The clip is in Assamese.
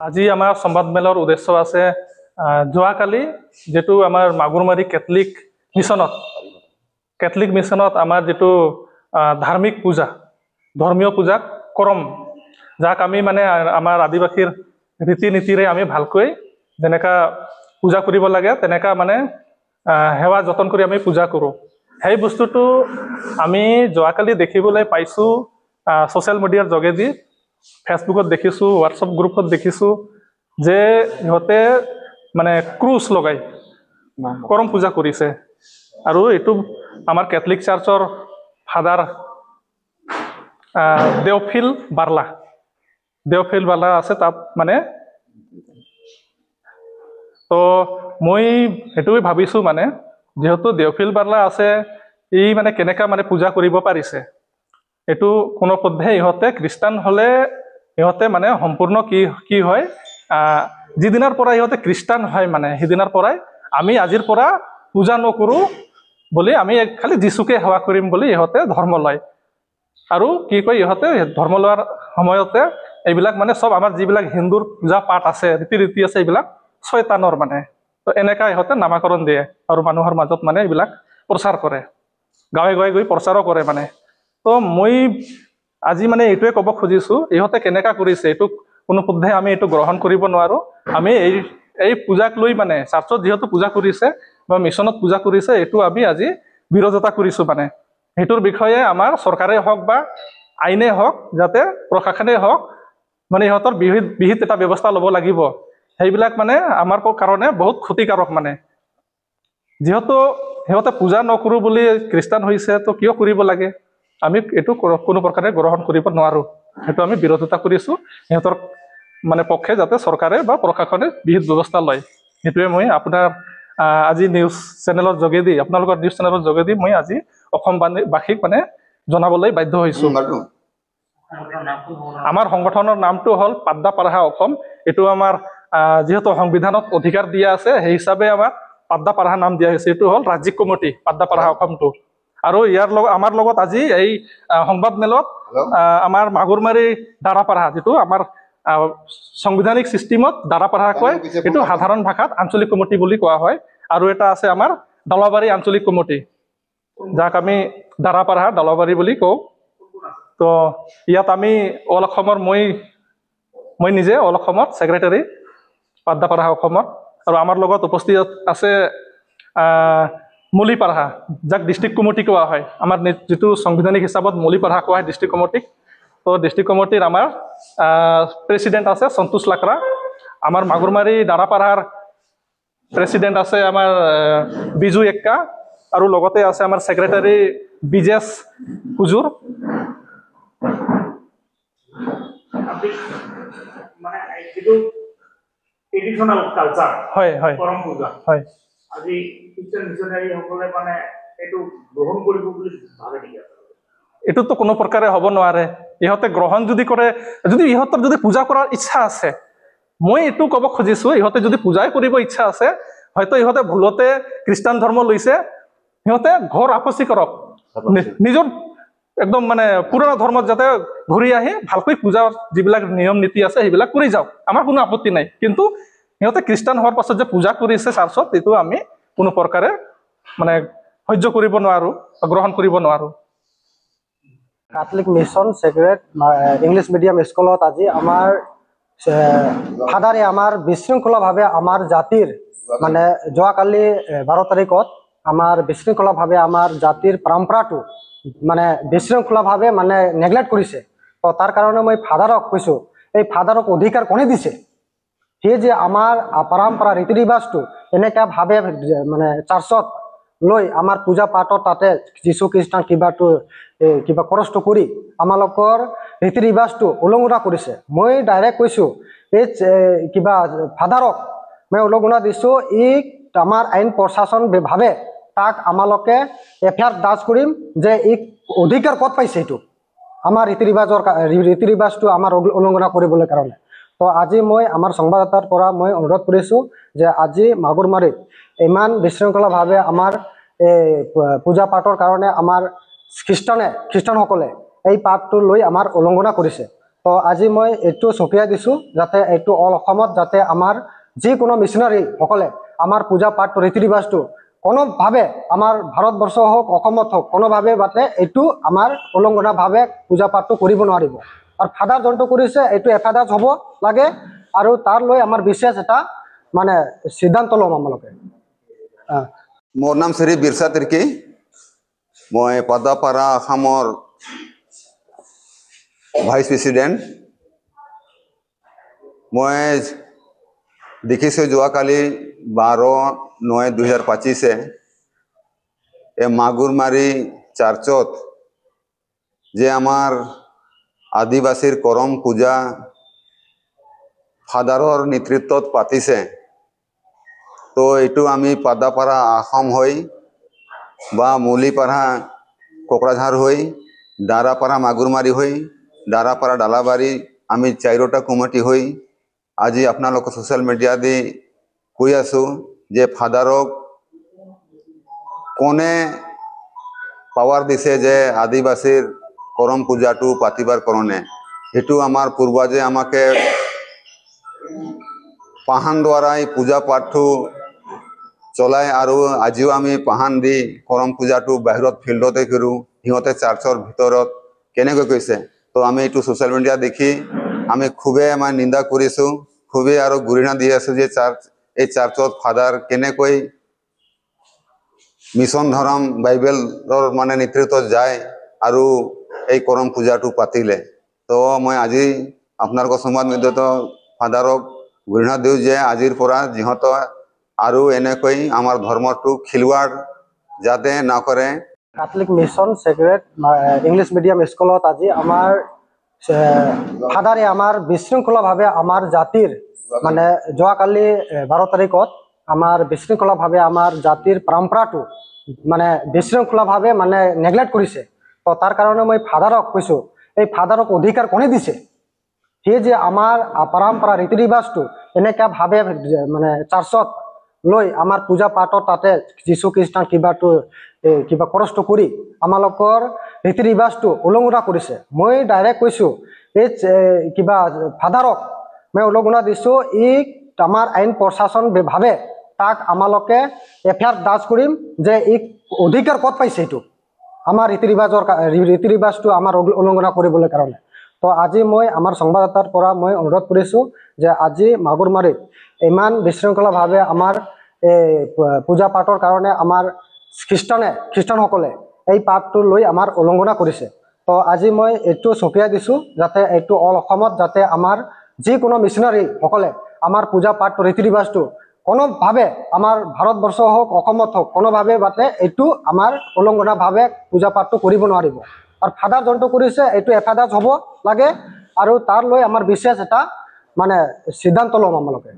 আজি আমাৰ সংবাদমেলৰ উদ্দেশ্য আছে যোৱাকালি যেটো আমাৰ মাগুৰমাৰী কেথলিক মিছনত আমাৰ যেটো ধাৰ্মিক পূজা ধৰ্মীয় পূজা কৰম যাক আমি মানে আমাৰ আদিবাসীৰ ৰীতি নীতিৰে আমি ভালকৈ যেনেকা পূজা কৰিব লাগে তেনেকা মানে সেৱা যতন কৰি আমি পূজা কৰোঁ সেই বস্তুটো আমি যোৱাকালি দেখিবলৈ পাইছোঁ সোশ্যাল মিডিয়াৰ যোগেদি ফেসবুকত দেখিছোঁ হোৱাটছআপ গ্ৰুপত দেখিছোঁ যে ইহঁতে মানে ক্ৰুজ লগাই কৰম পূজা কৰিছে আৰু এইটো আমাৰ কেথলিক চাৰ্চৰ ফাদাৰ দেওফিল বাৰ্লা আছে তাত মানে তো মই এইটোৱে ভাবিছোঁ মানে যেহেতু দেওফিল বাৰ্লা আছে ই মানে কেনেকা মানে পূজা কৰিব পাৰিছে এইটো কোনো পধ্যে ইহঁতে খ্ৰীষ্টান হ'লে ইহঁতে মানে সম্পূৰ্ণ কি হয় যিদিনাৰ পৰা ইহঁতে খ্ৰীষ্টান হয় মানে সেইদিনাৰ পৰাই আমি আজিৰ পৰা পূজা নকৰোঁ বুলি আমি খালি যীশুকে সেৱা কৰিম বুলি ইহঁতে ধৰ্ম লয় আৰু কি কয় ইহঁতে ধৰ্ম লোৱাৰ সময়তে এইবিলাক মানে সব আমাৰ যিবিলাক হিন্দুৰ পূজা পাঠ আছে ৰীতি আছে এইবিলাক শয়তানৰ মানে তো এনেকা ইহঁতে নামাকৰণ দিয়ে আৰু মানুহৰ মাজত মানে এইবিলাক প্ৰচাৰ কৰে গাঁৱে গাঁৱে গৈ প্ৰচাৰো কৰে মানে তো মই আজি মানে এইটোৱে ক'ব খুজিছোঁ ইহঁতে কেনেকা কৰিছে এইটো কোনো পধ্যে আমি এইটো গ্ৰহণ কৰিব নোৱাৰোঁ আমি এই পূজাক লৈ মানে চাৰ্চত যিহেতু পূজা কৰিছে বা মিছনত পূজা কৰিছে এইটো আমি আজি বিৰোধিতা কৰিছোঁ মানে সেইটোৰ বিষয়ে আমাৰ চৰকাৰে হওক বা আইনে হওক যাতে প্ৰশাসনে হওক মানে ইহঁতৰ বিহিত এটা ব্যৱস্থা ল'ব লাগিব সেইবিলাক মানে আমাৰ কাৰণে বহুত ক্ষতিকাৰক মানে যেহেতু সিহঁতে পূজা নকৰোঁ বুলি খ্ৰীষ্টান হৈছে তো কিয় কৰিব লাগে আমি এইটো কোনো প্ৰকাৰে গ্ৰহণ কৰিব নোৱাৰোঁ সেইটো আমি বিৰোধিতা কৰিছোঁ সিহঁতৰ মানে পক্ষে যাতে চৰকাৰে বা প্ৰশাসনে বিহিত ব্যৱস্থা লয় সেইটোৱে মই আপোনাৰ আজি নিউজ চেনেলৰ যোগেদি আপোনালোকৰ নিউজ চেনেলৰ যোগেদি মই আজি অসমবাসীক মানে জনাবলৈ বাধ্য হৈছোঁ আমাৰ সংগঠনৰ নামটো হ'ল পাদ্দা পাৰাহা অসম এইটো আমাৰ যেহেতু সংবিধানত অধিকাৰ দিয়া আছে সেই হিচাপে আমাৰ পাদ্দা পাৰাহা নাম দিয়া হৈছে এইটো হ'ল ৰাজ্যিক কমিটি পাদ্দা পাৰাহা অসমটো আৰু ইয়াৰ লগত আমাৰ লগত আজি এই সংবাদমেলত আমাৰ মাগুৰমাৰী দাৰাপাৰাহা যেটো আমাৰ সাংবিধানিক চিষ্টেমত দাৰাপাৰাহা কয় এইটো সাধাৰণ ভাষাত আঞ্চলিক কমিটি বুলি কোৱা হয় আৰু এটা আছে আমাৰ দলবাৰী আঞ্চলিক কমিটি যাক আমি দাৰাপাৰাহা দলবাৰী বুলি কওঁ তো ইয়াত আমি অল অসমৰ মই নিজে অল অসমত ছেক্ৰেটাৰী পাদ্দা পাৰাহা অসমত আৰু আমাৰ লগত উপস্থিত আছে মলিপাৰাহা যাক ডিষ্ট্ৰিক্ট কমিটি কোৱা হয় আমাৰ যেটো সাংবিধানিক হিচাপত মলিপাৰাহা কোৱা হয় ডিষ্ট্ৰিক্ট কমিটিক তো ডিষ্ট্ৰিক্ট কমিটিৰ আমাৰ প্ৰেচিডেণ্ট আছে সন্তোষ লাকৰা আমাৰ মাগুৰমাৰী দাৰাপাৰাহাৰ প্ৰেচিডেণ্ট আছে আমাৰ বিজু এক্কা আৰু লগতে আছে আমাৰ ছেক্ৰেটাৰী বিজেশ হুজুৰ মানে এইটো ট্ৰেডিশনাল কালচাৰ হয় হয় কৰম পূজা হয় আজি খ্ৰীষ্টান মিছনাৰী সকলে মানে এইটো গ্ৰহণ কৰিব বুলি ভাবে নেকি এইটোতো কোনো প্ৰকাৰে হ'ব নোৱাৰে ইহঁতে গ্ৰহণ যদি কৰে যদি ইহঁতৰ যদি পূজা কৰাৰ ইচ্ছা আছে মই এইটো ক'ব খুজিছোঁ ইহঁতে যদি পূজাই কৰিব ইচ্ছা আছে হয়তো ইহঁতে ভুলতে খ্ৰীষ্টান ধৰ্ম লৈছে সিহঁতে ঘৰ আপচি কৰক নিজৰ একদম মানে পুৰণা ধৰ্মত যাতে ঘূৰি আহি ভালকৈ পূজাৰ যিবিলাক নিয়ম নীতি আছে সেইবিলাক কৰি যাওক আমাৰ কোনো আপত্তি নাই কিন্তু সিহঁতে খ্ৰীষ্টান হোৱাৰ পাছত যে পূজা কৰিছে চাৰ্চত এইটো আমি কোনো প্ৰকাৰে মানে সহ্য কৰিব নোৱাৰোঁ গ্ৰহণ কৰিব নোৱাৰোঁ Catholic mission sacred English medium স্কুলত আজি আমাৰ ফাদাৰে আমাৰ বিশৃংখলভাৱে আমাৰ জাতিৰ মানে যোৱাকালি 12 তাৰিখত আমাৰ বিশৃংখলভাৱে আমাৰ জাতিৰ পৰম্পৰাটো মানে বিশৃংখলভাৱে মানে নেগলেক্ট কৰিছে তো তাৰ কাৰণে মই ফাদাৰক কৈছোঁ এই ফাদাৰক অধিকাৰ কোনে দিছে সেই যে আমাৰ পৰম্পৰা ৰীতি ৰিবাজটো এনেকুৱাভাৱে মানে চাৰ্চত লৈ আমাৰ পূজা পাঠত তাতে যীশু খ্ৰীষ্টান কিবা কষ্ট কৰি আমালোকৰ ৰীতি ৰিবাজটো উলংঘনা কৰিছে মই ডাইৰেক্ট কৈছোঁ এই কিবা ফাদাৰক মই উলংঘনা দিছোঁ ই আমাৰ আইন প্ৰশাসন ভাৱে তাক আমালোকে এফআইআৰ দাৰ্জ কৰিম যে ই অধিকাৰ ক'ত পাইছে এইটো আমাৰ ৰীতি ৰিবাজটো আমাৰ উলংঘনা কৰিবলৈ কাৰণে তো আজি মই আমাৰ সংবাদদাতাৰ পৰা মই অনুৰোধ কৰিছোঁ যে আজি মাগুৰমাৰীত ইমান বিশৃংখলভাৱে আমাৰ পূজা পাঠৰ কাৰণে আমাৰ খ্ৰীষ্টানসকলে এই পাঠটো লৈ আমাৰ উলংঘনা কৰিছে তো আজি মই এইটো চকিয়াই দিছোঁ যাতে এইটো অল অসমত যাতে আমাৰ যিকোনো মিছনাৰীসকলে আমাৰ পূজা পাঠ ৰীতি ৰিবাজটো কোনোভাৱে আমাৰ ভাৰতবৰ্ষ হওক অসমত হওক কোনোভাৱে যাতে এইটো আমাৰ উলংঘনাভাৱে পূজা পাঠটো কৰিব নোৱাৰিব। আৰু ফাদাৰ যোনটো কৰিছে এইটো এফাদাৰ হ'ব লাগে আৰু তাৰ লৈ আমাৰ বিশেষ এটা মানে সিদ্ধান্ত ল'ম আমালোকে। मोर नाम श्री बिरसा तिर्की मैं पदापारा आसामर भाइस प्रेसिडेंट मैं देखिसे जोआकाली 12/9/2025 ए मागुरमारी चार्चत जे आमार आदिवासी करम पूजा फादारर नेतृत्वत पातिसे तो एटू आमी पादापारा आसाम हई बा मुलीपारा कोकराझार हई दारापारा मागुरमारी हई दारापारा डालाबारी आमी चारोटा कमिटी हई আজি आपनालोक सोशल मीडिया दी कई आसो जे फादारक कोने पावर दिसे जे आदिवासी करम पूजाटू पातिबार करणे हेतु आमार पूर्वजे आमाके पाहान द्वारा पूजा पाठू चलाय और आजिओ आमी पाहान दी करम पूजाटू बाहिरत फिल्डते करूँ सिहते चार्चर भितरत केनेকৈ कैसे तो आमी एटू सोशल मीडिया देखी आमी खूबे आम निंदा करिছোঁ खूबे और गुरिना दी आसो जे चार्चत फादार केनेকৈ मिशन धर्म बाइबेलर माने नेतृत्व जाए और এই करम पूजाटू पातिले तो मैं आज आपनार संबाद मध्यत फादारक गुरिना दिওঁ जे आजिर परा जिहत और एनेকৈ आमार धर्मटू खिलवाड़ जाते नकरे। Catholic mission sacred English medium स्कूलत আজি आमार फादारे आमार विशृंखलाभावे आमार जातिर माने जोआकाली 12 तारिखत आमार विशृंखलाभावे आमार जातिर परम्पराटू माने विशृंखलाभावे माने नेग्लेक्ट करिছে तो तार कारणे मैं फादारक কৈছো এই फादारक अधिकार कोने दिছে हे जे आमार परम्परा रीति रिवाजटू एनेका भावे माने चार्चत লৈ आमार पूजा पाठर ताते जीशु ख्रिस्टान किबा कष्ट करी आमालोकर रीति रिवाजटू उलंघना करिছে मैं डायरेक्ट কৈছো এই किबा फादारक मैं उलंघना दिছো ই आमार आईन प्रशासन भावे ताक आमालोके एफआईआर दार्ज करिम जे ই अधिकार कत पाइছে एटू आमार रीति रिवाजटू आमार उलंघना करिबले कारणे। तो আজি मैं आमार संवाददातार परा मैं अनुरोध करिছোঁ जे আজি मागुरमारीत इमान विशृंखलाभावे आमार पूजा पाठर कारणे आमार ख्रिस्टानসকলে এই পাঠটো লৈ आमार उलंघना करिছে। तो আজি मैं एटू चकियाई दिছোঁ जाते एटू अल অসমত जाते आमार যিকোনো मिशनारीসকলে आमार पूजा पाठ रीति रिवाजटू কোনোভাৱে आमार भारतबर्ष हक অসমত हक কোনোভাৱে যাতে এইটো आमार उलंघनाभावे पूजा पाठটো কৰিব নোৱাৰিব। और फादार जोनটো কৰিছে এইটো এফাদাৰ হ'ব লাগে আৰু তাৰ লৈ आमार विशेष এটা মানে সিদ্ধান্ত ল'ম আমালোকে।